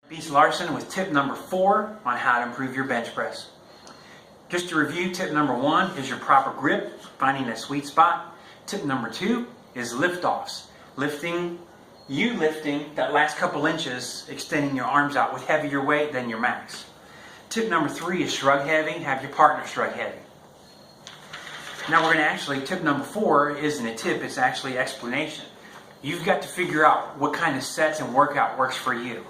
Beast Larson with tip number 4 on how to improve your bench press. Just to review, tip number 1 is your proper grip, finding that sweet spot. Tip number 2 is lift-offs, lifting that last couple inches, extending your arms out with heavier weight than your max. Tip number 3 is shrug heavy, have your partner shrug heavy. Now we're going to tip number 4 isn't a tip, it's actually explanation. You've got to figure out what kind of sets and workout works for you.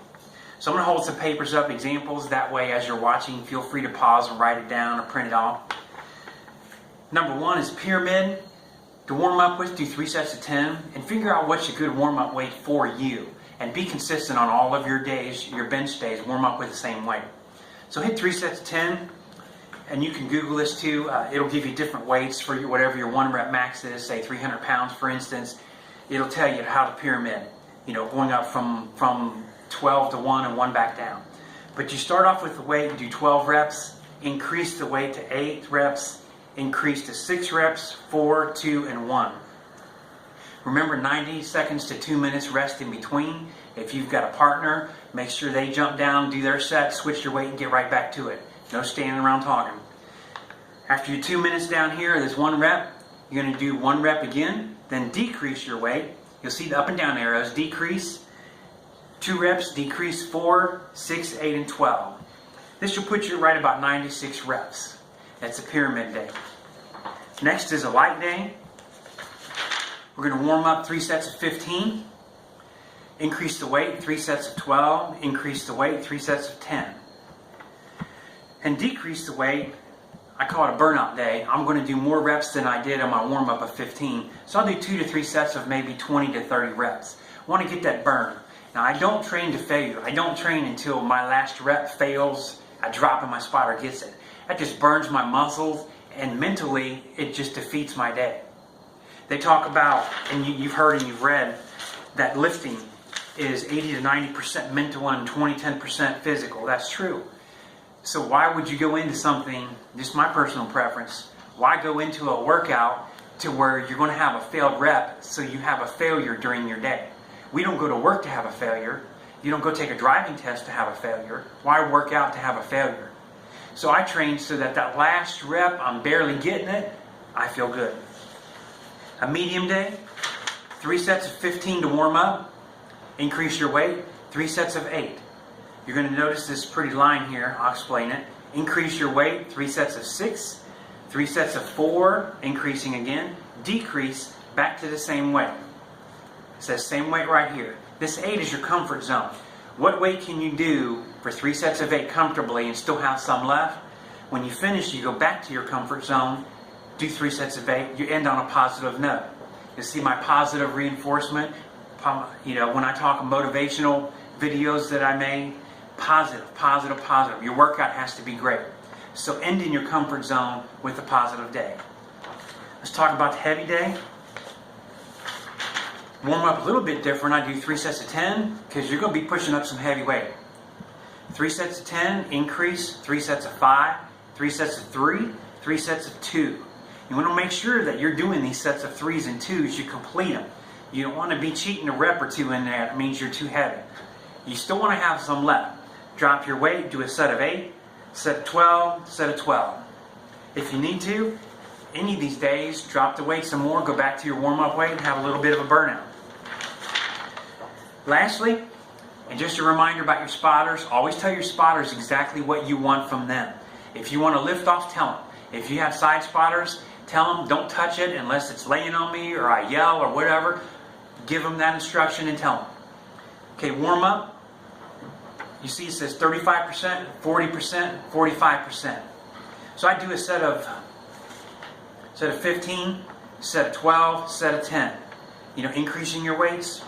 So I'm going to hold some papers up, examples, that way as you're watching, feel free to pause and write it down or print it off. Number 1 is pyramid. To warm up with, do 3 sets of 10 and figure out what's a good warm-up weight for you. And be consistent on all of your days, your bench days, warm up with the same weight. So hit 3 sets of 10, and you can Google this too. It'll give you different weights for whatever your 1 rep max is, say 300 pounds for instance. It'll tell you how to pyramid, going up from 12 to 1 and 1 back down. But you start off with the weight, you do 12 reps, increase the weight to 8 reps, increase to 6 reps, 4, 2, and 1. Remember 90 seconds to 2 minutes rest in between. If you've got a partner, make sure they jump down, do their set, switch your weight, and get right back to it. No standing around talking. After your 2 minutes down here, there's 1 rep. You're going to do 1 rep again, then decrease your weight. You'll see the up and down arrows, decrease. 2 reps, decrease 4, 6, 8, and 12. This will put you right about 96 reps. That's a pyramid day. Next is a light day. We're going to warm up 3 sets of 15. Increase the weight, 3 sets of 12. Increase the weight, 3 sets of 10. And decrease the weight, I call it a burnout day. I'm going to do more reps than I did on my warm up of 15. So I'll do 2 to 3 sets of maybe 20 to 30 reps. I want to get that burn. Now I don't train to failure. I don't train until my last rep fails, I drop and my spotter gets it. That just burns my muscles, and mentally it just defeats my day. They talk about, and you've heard and you've read, that lifting is 80 to 90% mental and 10% physical. That's true. So why would you go into something, just my personal preference, why go into a workout to where you're going to have a failed rep so you have a failure during your day? We don't go to work to have a failure. You don't go take a driving test to have a failure. Why work out to have a failure? So I train so that last rep, I'm barely getting it, I feel good. A medium day, 3 sets of 15 to warm up. Increase your weight, 3 sets of 8. You're going to notice this pretty line here, I'll explain it. Increase your weight, 3 sets of 6, 3 sets of 4, increasing again. Decrease back to the same weight. It says same weight right here. This 8 is your comfort zone. What weight can you do for 3 sets of 8 comfortably and still have some left? When you finish, you go back to your comfort zone, do 3 sets of 8, you end on a positive note. You see my positive reinforcement? When I talk motivational videos that I made, positive, positive, positive. Your workout has to be great. So end in your comfort zone with a positive day. Let's talk about the heavy day. Warm up a little bit different. I do 3 sets of 10 because you're going to be pushing up some heavy weight. 3 sets of 10, increase, 3 sets of 5, 3 sets of 3, 3 sets of 2. You want to make sure that you're doing these sets of 3s and 2s, you complete them. You don't want to be cheating a rep or 2 in there. It means you're too heavy. You still want to have some left. Drop your weight, do a set of 8, set of 12, set of 12. If you need to, any of these days, drop the weight some more, go back to your warm-up weight and have a little bit of a burnout. Lastly, and just a reminder about your spotters, always tell your spotters exactly what you want from them. If you want to lift off, tell them. If you have side spotters, tell them don't touch it unless it's laying on me or I yell or whatever. Give them that instruction and tell them. Okay, warm up. You see it says 35%, 40%, 45%. So I do a set of 15, set of 12, set of 10. Increasing your weights.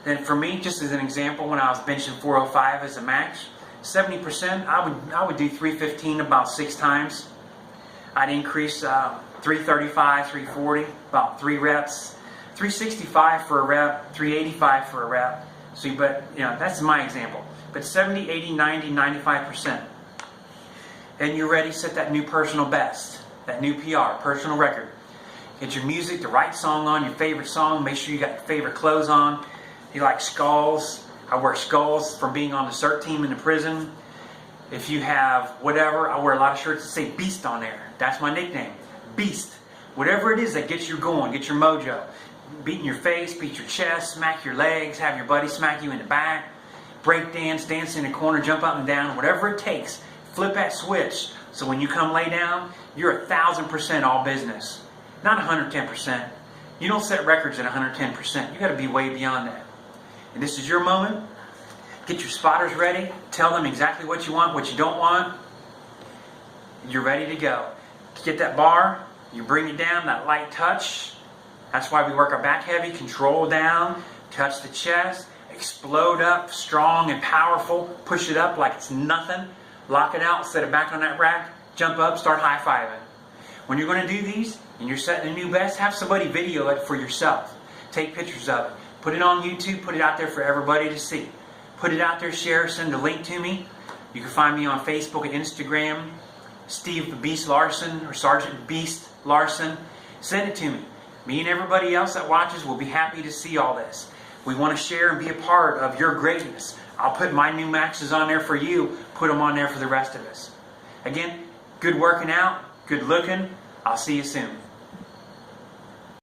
Then for me, just as an example, when I was benching 405 as a max, 70%, I would do 315 about 6 times. I'd increase 335, 340, about 3 reps, 365 for a rep, 385 for a rep. So, that's my example. But 70, 80, 90, 95%. And you're ready, set that new personal best, that new PR, personal record. Get your music, the right song on, your favorite song. Make sure you got your favorite clothes on. You like skulls, I wear skulls from being on the CERT team in the prison. If you have whatever, I wear a lot of shirts that say Beast on there. That's my nickname, Beast. Whatever it is that gets you going, get your mojo. Beat in your face, beat your chest, smack your legs, have your buddy smack you in the back, break dance, dance in the corner, jump up and down, whatever it takes. Flip that switch so when you come lay down, you're 1,000% all business. Not 110%. You don't set records at 110%. You got to be way beyond that. And this is your moment. Get your spotters ready. Tell them exactly what you want, what you don't want. You're ready to go. Get that bar. You bring it down, that light touch. That's why we work our back heavy. Control down. Touch the chest. Explode up, strong and powerful. Push it up like it's nothing. Lock it out. Set it back on that rack. Jump up. Start high-fiving. When you're going to do these and you're setting a new best, have somebody video it for yourself. Take pictures of it. Put it on YouTube. Put it out there for everybody to see. Put it out there, share, send a link to me. You can find me on Facebook and Instagram, Steve Beast Larson or Sergeant Beast Larson. Send it to me. Me and everybody else that watches will be happy to see all this. We want to share and be a part of your greatness. I'll put my new maxes on there for you. Put them on there for the rest of us. Again, good working out, good looking. I'll see you soon.